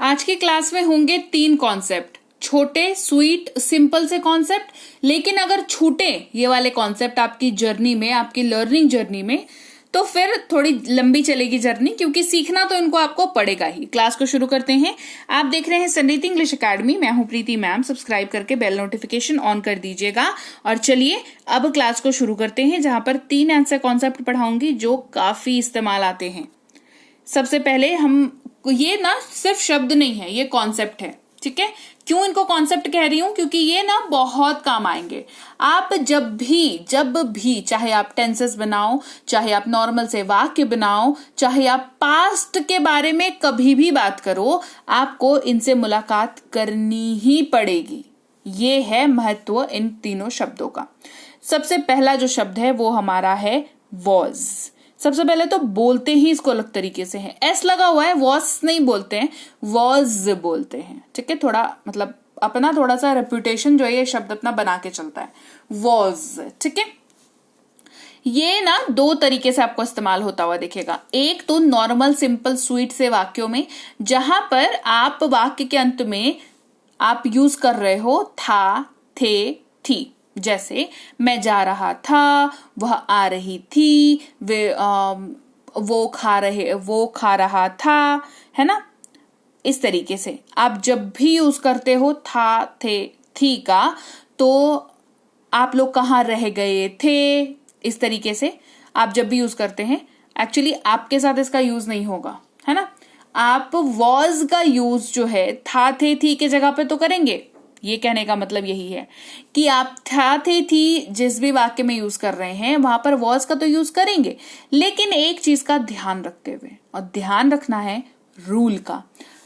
आज की क्लास में होंगे 3 कॉन्सेप्ट, छोटे, स्वीट, सिंपल से कॉन्सेप्ट। लेकिन अगर छूटे ये वाले कॉन्सेप्ट आपकी जर्नी में, आपकी लर्निंग जर्नी में, तो फिर थोड़ी लंबी चलेगी जर्नी, क्योंकि सीखना तो इनको आपको पड़ेगा ही। क्लास को शुरू करते हैं। आप देख रहे हैं संरीति इंग्लिश एकेडमी। मैं हूं प्रीति मैम। सब्सक्राइब करके बेल नोटिफिकेशन ऑन कर दीजिएगा। और चलिए अब क्लास को शुरू करते हैं, जहां पर 3 ऐसे कॉन्सेप्ट पढ़ाऊंगी जो काफी इस्तेमाल आते हैं। सबसे पहले ये ना सिर्फ शब्द नहीं है, ये कॉन्सेप्ट है, ठीक है। क्यों इनको कॉन्सेप्ट कह रही हूं? क्योंकि ये ना बहुत काम आएंगे। आप जब भी चाहे आप टेंसेस बनाओ, चाहे आप नॉर्मल से वाक्य बनाओ, चाहे आप पास्ट के बारे में कभी भी बात करो, आपको इनसे मुलाकात करनी ही पड़ेगी। ये है महत्व इन तीनों शब्दों का। सबसे पहला जो शब्द है वो हमारा है वॉज। सबसे पहले तो बोलते ही इसको अलग तरीके से है, एस लगा हुआ है, वॉस नहीं बोलते हैं, वॉज बोलते हैं, ठीक है। थोड़ा मतलब अपना थोड़ा सा रेपुटेशन जो है ये शब्द अपना बना के चलता है, वॉज, ठीक है। ये ना 2 तरीके से आपको इस्तेमाल होता हुआ दिखेगा। एक तो नॉर्मल सिंपल स्वीट से वाक्यों में, जहां पर आप वाक्य के अंत में आप यूज कर रहे हो था, थे, थी। जैसे मैं जा रहा था, वह आ रही थी, वो खा रहा था, है ना। इस तरीके से आप जब भी यूज करते हो था, थे, थी का, तो आप लोग कहाँ रह गए थे, इस तरीके से आप जब भी यूज करते हैं, एक्चुअली आपके साथ इसका यूज नहीं होगा, है ना। आप वॉज का यूज जो है था, थे, थी के जगह पे तो करेंगे। ये कहने का मतलब यही है कि आप था, थे, थी जिस भी वाक्य में यूज कर रहे हैं वहां पर वॉज का तो यूज करेंगे, लेकिन एक चीज का ध्यान रखते हुए, और ध्यान रखना है रूल का।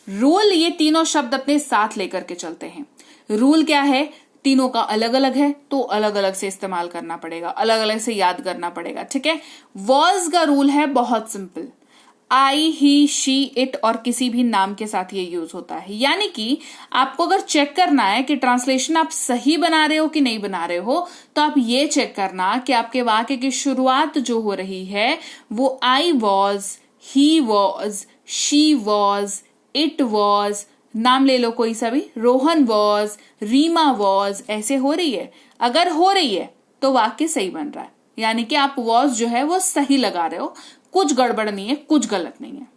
रूल ये तीनों शब्द अपने साथ लेकर के चलते हैं। रूल क्या है? तीनों का अलग अलग है, तो अलग अलग से इस्तेमाल करना पड़ेगा, अलग अलग से याद करना पड़ेगा, ठीक है। वॉज का रूल है बहुत simple, I, he, she, it और किसी भी नाम के साथ ये यूज होता है। यानी कि आपको अगर चेक करना है कि ट्रांसलेशन आप सही बना रहे हो कि नहीं बना रहे हो, तो आप ये चेक करना कि आपके वाक्य की शुरुआत जो हो रही है वो I was, he was, she was, it was, नाम ले लो कोई सा भी, रोहन वॉज, रीमा वॉज, ऐसे हो रही है। अगर हो रही है तो वाक्य सही बन रहा है, यानी कि आप वॉज जो है वो सही लगा रहे हो, कुछ गड़बड़ नहीं है, कुछ गलत नहीं है।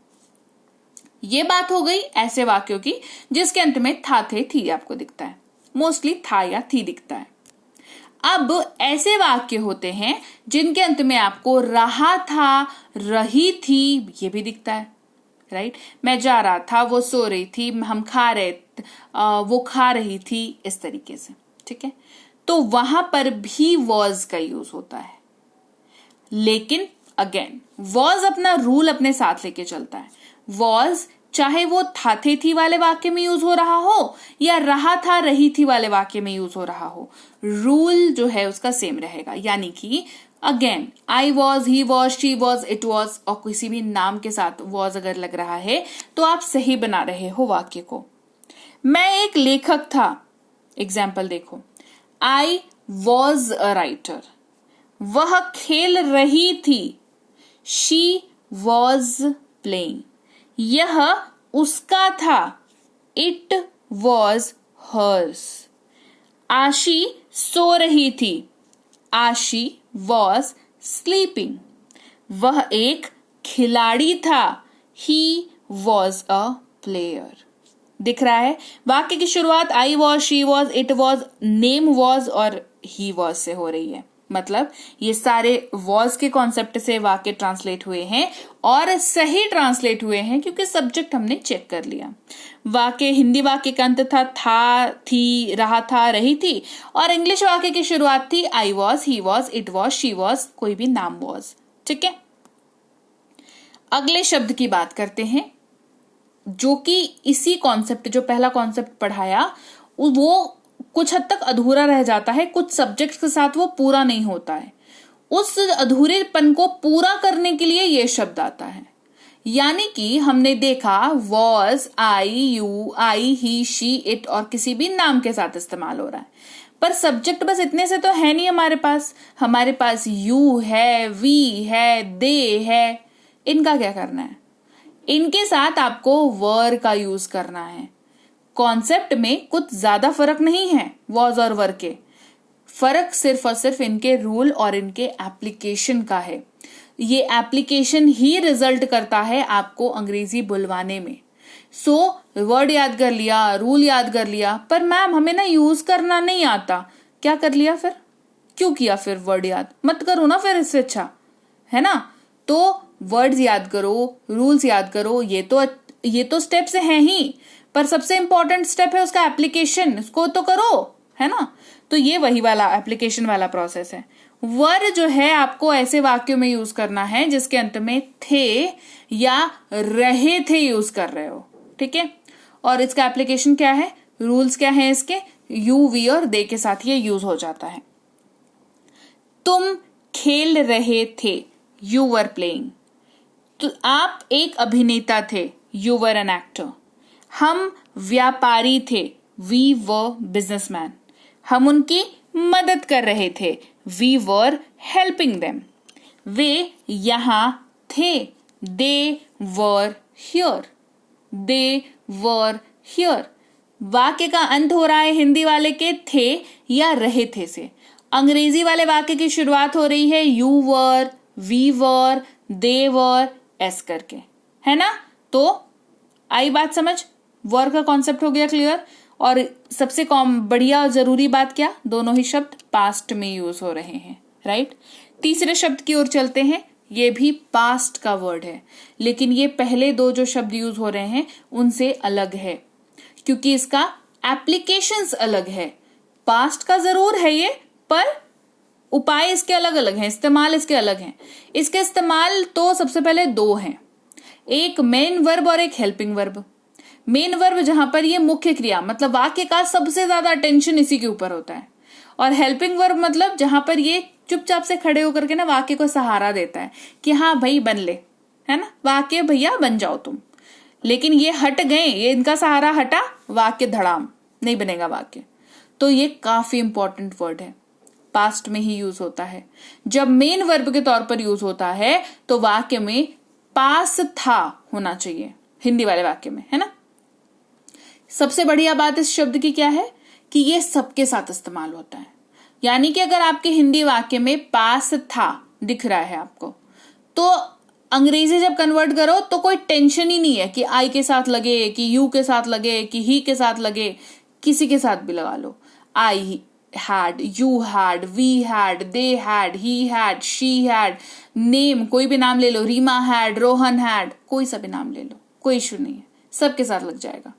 ये बात हो गई ऐसे वाक्यों की जिसके अंत में था, थे, थी आपको दिखता है, मोस्टली था या थी दिखता है। अब ऐसे वाक्य होते हैं जिनके अंत में आपको रहा था, रही थी ये भी दिखता है, राइट। मैं जा रहा था, वो सो रही थी, हम खा रहे, वो खा रही थी, इस तरीके से, ठीक है। तो वहां पर भी वॉज का यूज होता है, लेकिन अगेन वॉज अपना रूल अपने साथ लेके चलता है। वॉज चाहे वो था, थे, थी वाले वाक्य में यूज हो रहा हो या रहा था, रही थी वाले वाक्य में यूज हो रहा हो, रूल जो है उसका सेम रहेगा। यानी कि again I was, he was, she was, it was और किसी भी नाम के साथ वॉज अगर लग रहा है तो आप सही बना रहे हो वाक्य को। मैं एक लेखक था, एग्जाम्पल देखो, आई वॉज अ राइटर। वह खेल रही थी, शी वॉज प्लेइंग। यह उसका था, इट वॉज हर्स। आशी सो रही थी, आशी वॉज स्लीपिंग। वह एक खिलाड़ी था, ही वॉज अ प्लेयर। दिख रहा है वाक्य की शुरुआत I was, she was, it was, name was और ही वॉज से हो रही है। मतलब ये सारे वॉज के कॉन्सेप्ट से वाक्य ट्रांसलेट हुए हैं और सही ट्रांसलेट हुए हैं, क्योंकि सब्जेक्ट हमने चेक कर लिया। वाक्य हिंदी वाक्य का अंत था, थी, रहा था, रही थी, और इंग्लिश वाक्य की शुरुआत थी I was, he was, it was, she was, कोई भी नाम वॉज, ठीक है। अगले शब्द की बात करते हैं, जो कि इसी कॉन्सेप्ट, जो पहला कॉन्सेप्ट पढ़ाया वो कुछ हद तक अधूरा रह जाता है, कुछ सब्जेक्ट के साथ वो पूरा नहीं होता है। उस अधूरेपन को पूरा करने के लिए ये शब्द आता है। यानी कि हमने देखा was I, you, I, he, she, it और किसी भी नाम के साथ इस्तेमाल हो रहा है, पर सब्जेक्ट बस इतने से तो है नहीं हमारे पास। हमारे पास यू है, वी है, दे है, इनका क्या करना है? इनके साथ आपको वर का यूज करना है। कॉन्सेप्ट में कुछ ज्यादा फर्क नहीं है वॉज और वर के, फर्क सिर्फ और सिर्फ इनके रूल और इनके एप्लीकेशन का है। ये एप्लीकेशन ही रिजल्ट करता है आपको अंग्रेजी बुलवाने में। सो वर्ड याद कर लिया, रूल याद कर लिया, पर मैम हमें ना यूज करना नहीं आता, क्या कर लिया फिर? क्यों किया फिर वर्ड याद? मत करो ना फिर, इससे अच्छा है ना। तो वर्ड्स याद करो, रूल्स याद करो, ये तो स्टेप्स हैं ही, पर सबसे इंपॉर्टेंट स्टेप है उसका एप्लीकेशन, उसको तो करो, है ना। तो ये वही वाला एप्लीकेशन वाला प्रोसेस है। वर जो है आपको ऐसे वाक्यों में यूज करना है जिसके अंत में थे या रहे थे यूज कर रहे हो, ठीक है। और इसका एप्लीकेशन क्या है, रूल्स क्या है इसके, यू, वी और दे के साथ ये यूज हो जाता है। तुम खेल रहे थे, यू वर प्लेइंग। तो आप एक अभिनेता थे, यू वर एन एक्टर। हम व्यापारी थे, वी वर बिजनेसमैन। हम उनकी मदद कर रहे थे, वी वर हेल्पिंग देम। वे यहां थे, दे वर हियर, दे वर हियर। वाक्य का अंत हो रहा है हिंदी वाले के थे या रहे थे से। अंग्रेजी वाले वाक्य की शुरुआत हो रही है you were, we were, they were, एस करके, है ना। तो आई बात समझ, वर का कॉन्सेप्ट हो गया क्लियर। और सबसे बढ़िया और जरूरी बात क्या, दोनों ही शब्द पास्ट में यूज हो रहे हैं, राइट। तीसरे शब्द की ओर चलते हैं, ये भी पास्ट का वर्ड है, लेकिन ये पहले दो जो शब्द यूज हो रहे हैं उनसे अलग है, क्योंकि इसका एप्लीकेशंस अलग है। पास्ट का जरूर है ये, पर उपाय इसके अलग अलग हैं, इस्तेमाल इसके अलग हैं। इसके इस्तेमाल तो सबसे पहले दो हैं, एक मेन वर्ब और एक हेल्पिंग वर्ब। मेन वर्ब जहां पर ये मुख्य क्रिया, मतलब वाक्य का सबसे ज्यादा अटेंशन इसी के ऊपर होता है, और हेल्पिंग वर्ब मतलब जहां पर ये चुपचाप से खड़े होकर के ना वाक्य को सहारा देता है कि हाँ भाई बन ले, है ना, वाक्य भैया बन जाओ तुम। लेकिन ये हट गए, ये इनका सहारा हटा, वाक्य धड़ाम, नहीं बनेगा वाक्य। तो ये काफी इंपॉर्टेंट वर्ड है, पास्ट में ही यूज होता है। जब मेन वर्ब के तौर पर यूज होता है तो वाक्य में पास था होना चाहिए, हिंदी वाले वाक्य में, है ना। सबसे बढ़िया बात इस शब्द की क्या है कि ये सबके साथ इस्तेमाल होता है। यानी कि अगर आपके हिंदी वाक्य में पास था दिख रहा है आपको, तो अंग्रेजी जब कन्वर्ट करो तो कोई टेंशन ही नहीं है कि आई के साथ लगे, कि यू के साथ लगे, कि ही के साथ लगे, किसी के साथ भी लगा लो। I had, you had, we had, they had, he had, she had, name कोई भी नाम ले लो, रीमा हैड, रोहन हैड, कोई सा भी नाम ले लो, कोई इशू नहीं है, सबके साथ लग जाएगा,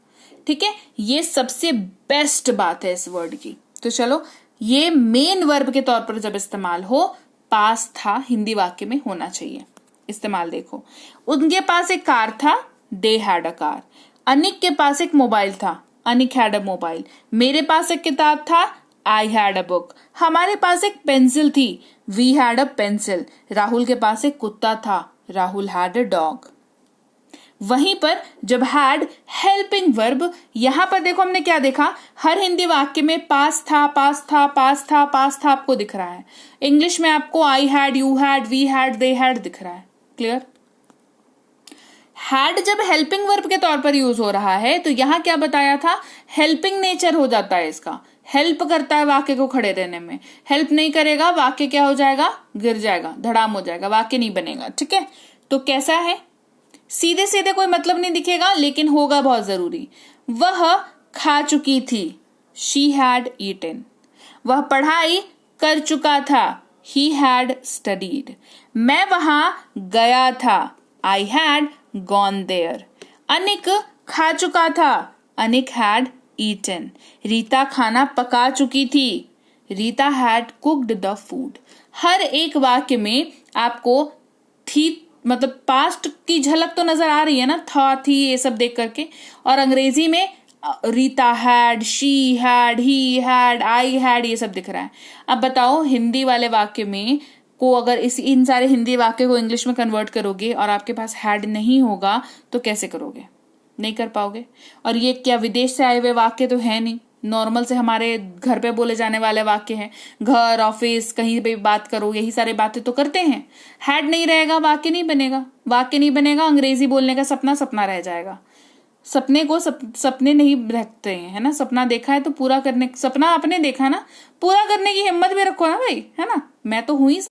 ठीक है। ये सबसे बेस्ट बात है इस वर्ड की। तो चलो, ये मेन वर्ब के तौर पर जब इस्तेमाल हो, पास था हिंदी वाक्य में होना चाहिए। इस्तेमाल देखो, उनके पास एक कार था, they had a car. Anik के पास एक मोबाइल था, अनिक हैड अ मोबाइल। मेरे पास एक किताब था, आई हैड अ बुक। हमारे पास एक पेंसिल थी, we had a pencil. Rahul के पास एक कुत्ता था, राहुल हैड अ डॉग। वहीं पर जब हैड हेल्पिंग वर्ब, यहां पर देखो हमने क्या देखा, हर हिंदी वाक्य में पास था, पास था, पास था, पास था आपको दिख रहा है। इंग्लिश में आपको I had, you had, we had, they had दिख रहा है। क्लियर। हैड जब हेल्पिंग वर्ब के तौर पर यूज हो रहा है तो यहां क्या बताया था, हेल्पिंग नेचर हो जाता है इसका, हेल्प करता है वाक्य को खड़े रहने में। हेल्प नहीं करेगा वाक्य क्या हो जाएगा, गिर जाएगा, धड़ाम हो जाएगा, वाक्य नहीं बनेगा, ठीक है। तो कैसा है, सीधे सीधे कोई मतलब नहीं दिखेगा, लेकिन होगा बहुत जरूरी। वह खा चुकी थी, शी हैड ईटन। वह पढ़ाई कर चुका था, ही हैड स्टडीड। मैं वहां गया था, I had gone there. Anik खा चुका था, अनिक हैड ईटन। रीता खाना पका चुकी थी, Rita had cooked the food. हर एक वाक्य में आपको थी मतलब पास्ट की झलक तो नजर आ रही है ना, था, थी, ये सब देख करके। और अंग्रेजी में Rita had, she had, he had, I had, ये सब दिख रहा है। अब बताओ, हिंदी वाले वाक्य में को अगर इन सारे हिंदी वाक्य को इंग्लिश में कन्वर्ट करोगे और आपके पास हैड नहीं होगा तो कैसे करोगे, नहीं कर पाओगे। और ये क्या विदेश से आए हुए वाक्य तो है नहीं, नॉर्मल से हमारे घर पे बोले जाने वाले वाक्य हैं, घर, ऑफिस, कहीं पे बात करो, यही सारी बातें तो करते हैं। हैड नहीं रहेगा, वाक्य नहीं बनेगा, वाक्य नहीं बनेगा, अंग्रेजी बोलने का सपना सपना रह जाएगा। सपने को सपने नहीं रखते हैं, है ना। सपना देखा है तो पूरा करने, सपना आपने देखा ना, पूरा करने की हिम्मत भी रखो ना भाई, है ना। मैं तो हुई।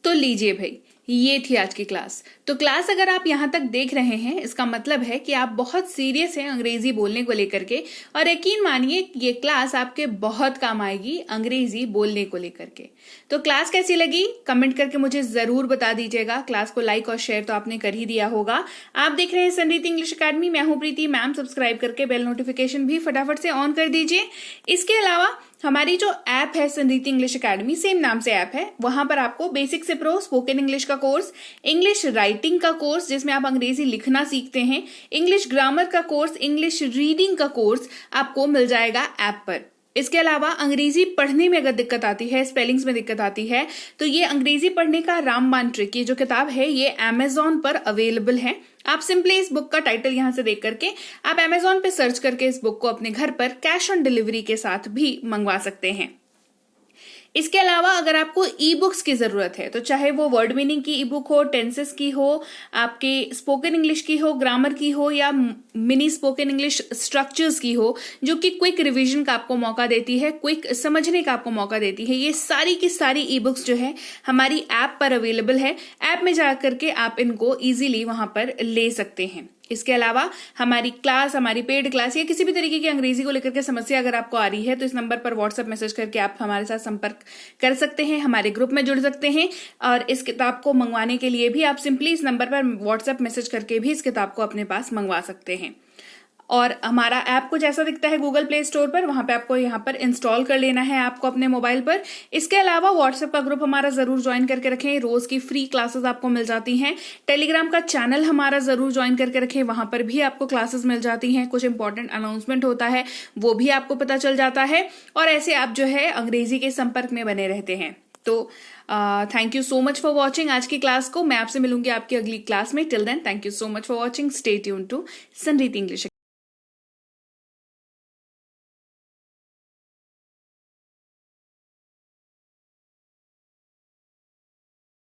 तो लीजिए भाई, ये थी आज की क्लास। तो क्लास अगर आप यहाँ तक देख रहे हैं, इसका मतलब है कि आप बहुत सीरियस हैं अंग्रेजी बोलने को लेकर के, और यकीन मानिए ये क्लास आपके बहुत काम आएगी अंग्रेजी बोलने को लेकर के। तो क्लास कैसी लगी कमेंट करके मुझे जरूर बता दीजिएगा। क्लास को लाइक और शेयर तो आपने कर ही दिया होगा। आप देख रहे हैं संरीति इंग्लिश अकेडमी, मैं हूं प्रीति मैम। सब्सक्राइब करके बेल नोटिफिकेशन भी फटाफट से ऑन कर दीजिए। इसके अलावा हमारी जो ऐप है संरीति इंग्लिश अकेडमी, सेम नाम से ऐप है, वहां पर आपको बेसिक से प्रो स्पोकन इंग्लिश का कोर्स, इंग्लिश राइटिंग का कोर्स जिसमें आप अंग्रेजी लिखना सीखते हैं, इंग्लिश ग्रामर का कोर्स, इंग्लिश रीडिंग का कोर्स आपको मिल जाएगा ऐप पर। इसके अलावा अंग्रेजी पढ़ने में अगर दिक्कत आती है, स्पेलिंग्स में दिक्कत आती है, तो ये अंग्रेजी पढ़ने का रामबाण ट्रिक, ये जो किताब है ये अमेजॉन पर अवेलेबल है। आप सिंपली इस बुक का टाइटल यहां से देख करके आप अमेजॉन पे सर्च करके इस बुक को अपने घर पर कैश ऑन डिलीवरी के साथ भी मंगवा सकते हैं। इसके अलावा अगर आपको ई बुक्स की जरूरत है, तो चाहे वो वर्ड मीनिंग की ई बुक हो, टेंसेस की हो, आपके स्पोकन इंग्लिश की हो, ग्रामर की हो, या मिनी स्पोकन इंग्लिश स्ट्रक्चर्स की हो, जो कि क्विक रिवीजन का आपको मौका देती है, क्विक समझने का आपको मौका देती है, ये सारी की सारी ई बुक्स जो है हमारी ऐप पर अवेलेबल है। ऐप में जाकर के आप इनको इजीली वहां पर ले सकते हैं। इसके अलावा हमारी क्लास, हमारी पेड क्लास या किसी भी तरीके की अंग्रेजी को लेकर के समस्या अगर आपको आ रही है, तो इस नंबर पर व्हाट्सएप मैसेज करके आप हमारे साथ संपर्क कर सकते हैं, हमारे ग्रुप में जुड़ सकते हैं। और इस किताब को मंगवाने के लिए भी आप सिंपली इस नंबर पर व्हाट्सएप मैसेज करके भी इस किताब को अपने पास मंगवा सकते हैं। और हमारा ऐप कुछ ऐसा दिखता है गूगल प्ले स्टोर पर, वहां पे आपको यहाँ पर इंस्टॉल कर लेना है आपको अपने मोबाइल पर। इसके अलावा व्हाट्सएप का ग्रुप हमारा जरूर ज्वाइन करके रखें, रोज की फ्री क्लासेस आपको मिल जाती हैं। टेलीग्राम का चैनल हमारा जरूर ज्वाइन करके रखें, वहां पर भी आपको क्लासेस मिल जाती हैं, कुछ इंपॉर्टेंट अनाउंसमेंट होता है वो भी आपको पता चल जाता है, और ऐसे आप जो है अंग्रेजी के संपर्क में बने रहते हैं। तो thank you so much for watching आज की क्लास को। मैं आपसे मिलूंगी आपकी अगली क्लास में। Till then thank you so much for watching. Stay tuned to Sanriti English.